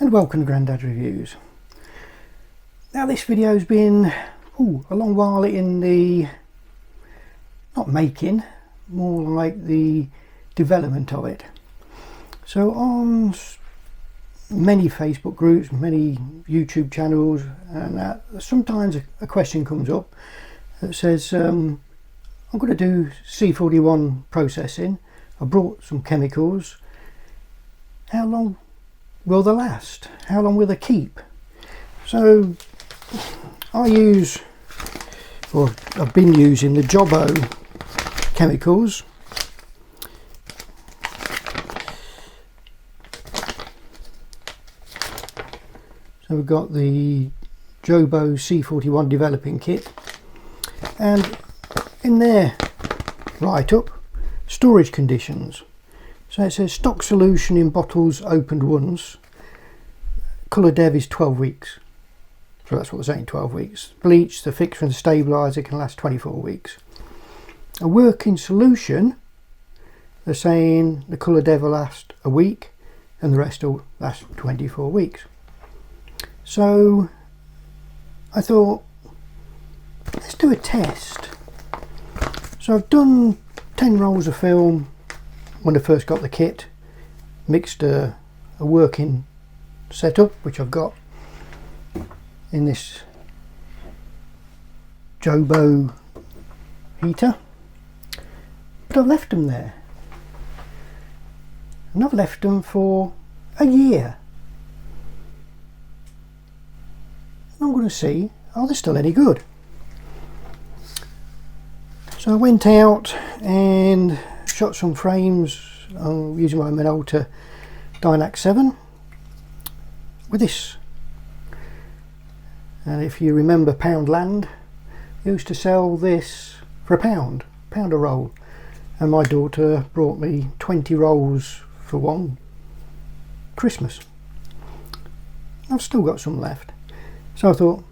and welcome to Grandad's Reviews. Now this video's been a long while in the, not making, more like the development of it. So on many Facebook groups, many YouTube channels, and sometimes a question comes up that says I'm going to do C41 processing. I brought some chemicals. How long will they last? How long will they keep? So I use, or I've been using the JOBO chemicals. So we've got the JOBO C41 developing kit, and in there write-up, storage conditions. So it says stock solution in bottles opened once, colour dev is 12 weeks. So that's what they're saying, 12 weeks. Bleach, the fixture and the stabiliser can last 24 weeks. A working solution, they're saying the colour dev will last a week and the rest will last 24 weeks. So I thought, let's do a test. So I've done 10 rolls of film when I first got the kit, mixed a working setup, which I've got in this JOBO heater, but I've left them there, and I've left them for a year. I'm going to see, are they still any good? So I went out and shot some frames using my Minolta Dynax 7 with this. And if you remember Poundland, they used to sell this for £1 a roll, and my daughter brought me 20 rolls for one Christmas. I've still got some left, so I thought,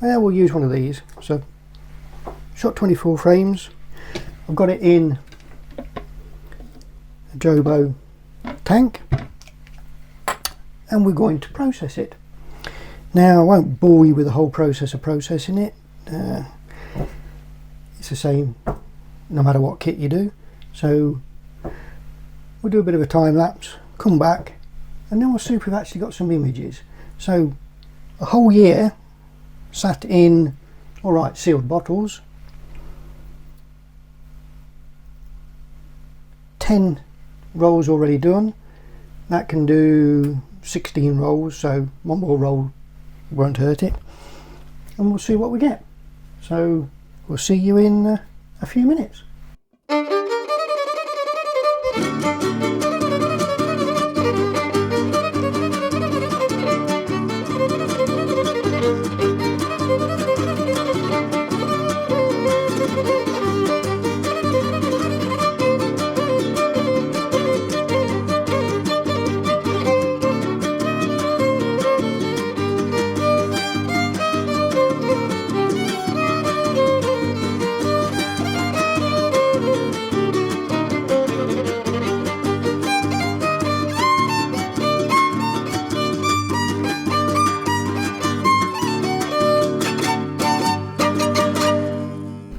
well, we'll use one of these. So shot 24 frames. I've got it in a JOBO tank, and we're going to process it. Now I won't bore you with the whole process of processing it. It's the same no matter what kit you do. So we'll do a bit of a time lapse, come back, and then we'll see if we've actually got some images. So a whole year sat in, alright, sealed bottles, 10 rolls already done. That can do 16 rolls, so one more roll won't hurt it, and we'll see what we get. So we'll see you in a few minutes.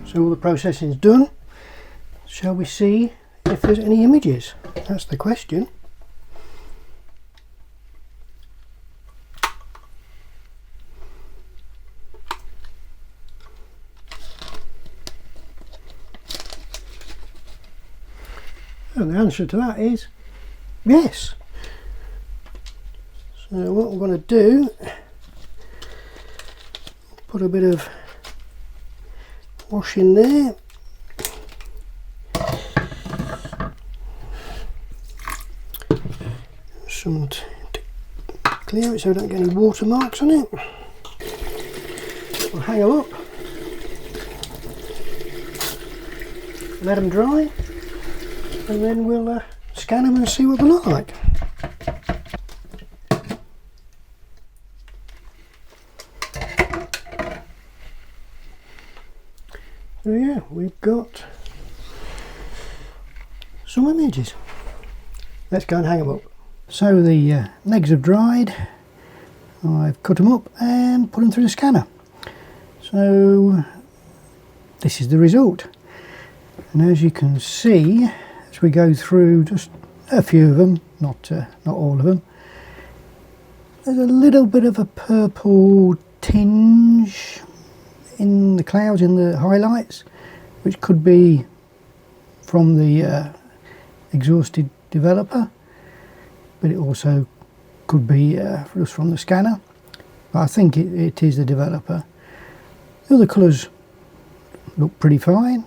So all the processing's done. Shall we see if there's any images? That's the question. And the answer to that is yes. So what we're going to do, put a bit of wash in there, some to clear it so we don't get any watermarks on it. We'll hang them up, let them dry, and then we'll scan them and see what they look like. So yeah, we've got some images. Let's go and hang them up. So the legs have dried, I've cut them up and put them through the scanner. So this is the result, and as you can see, as we go through just a few of them, not all of them, there's a little bit of a purple tinge in the clouds, in the highlights, which could be from the exhausted developer, but it also could be just from the scanner. But I think it is the developer. The other colours look pretty fine.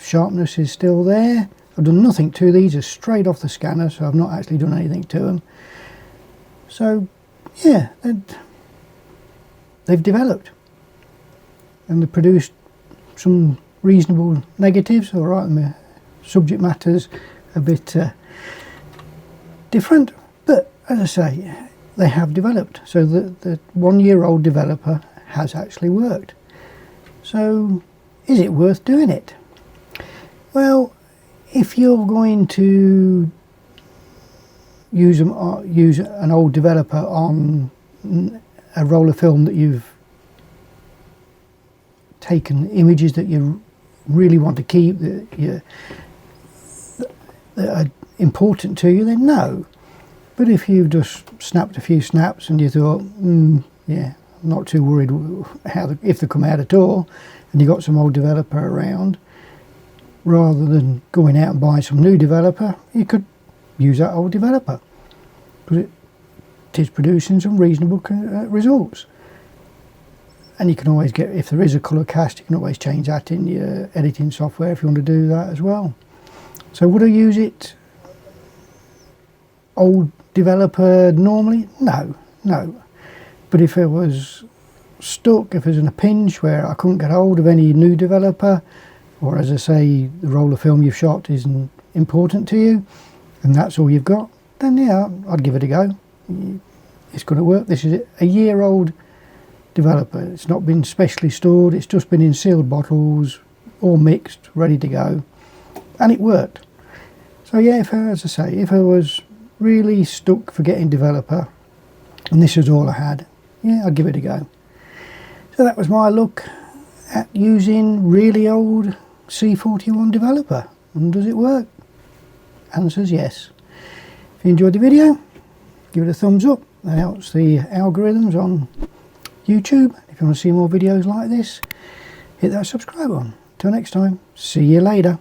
Sharpness is still there. I've done nothing to these, are straight off the scanner, so I've not actually done anything to them. So yeah, they've developed, and they've produced some reasonable negatives. All right, the subject matter's a bit different, but as I say, they have developed. So the 1-year-old developer has actually worked. So is it worth doing it? Well, if you're going to use an old developer on a roll of film that you've taken images that you really want to keep, that are important to you, then no. But if you've just snapped a few snaps and you thought, yeah, I'm not too worried if they come out at all, and you got some old developer around, rather than going out and buying some new developer, you could use that old developer, because it is producing some reasonable results. And you can always get, if there is a colour cast, you can always change that in your editing software if you want to do that as well. So would I use it old developer normally? No. But if it was stuck, if it was in a pinch where I couldn't get hold of any new developer, or as I say, the roll of film you've shot isn't important to you, and that's all you've got, then yeah, I'd give it a go. It's going to work. This is a year-old developer. It's not been specially stored, it's just been in sealed bottles, all mixed, ready to go, and it worked. So yeah, as I say, if I was really stuck for getting developer and this was all I had, yeah, I'd give it a go. So that was my look at using really old C41 developer. And does it work? Answer's yes. If you enjoyed the video, give it a thumbs up. That helps the algorithms on YouTube. If you want to see more videos like this, hit that subscribe button. Till next time, see you later.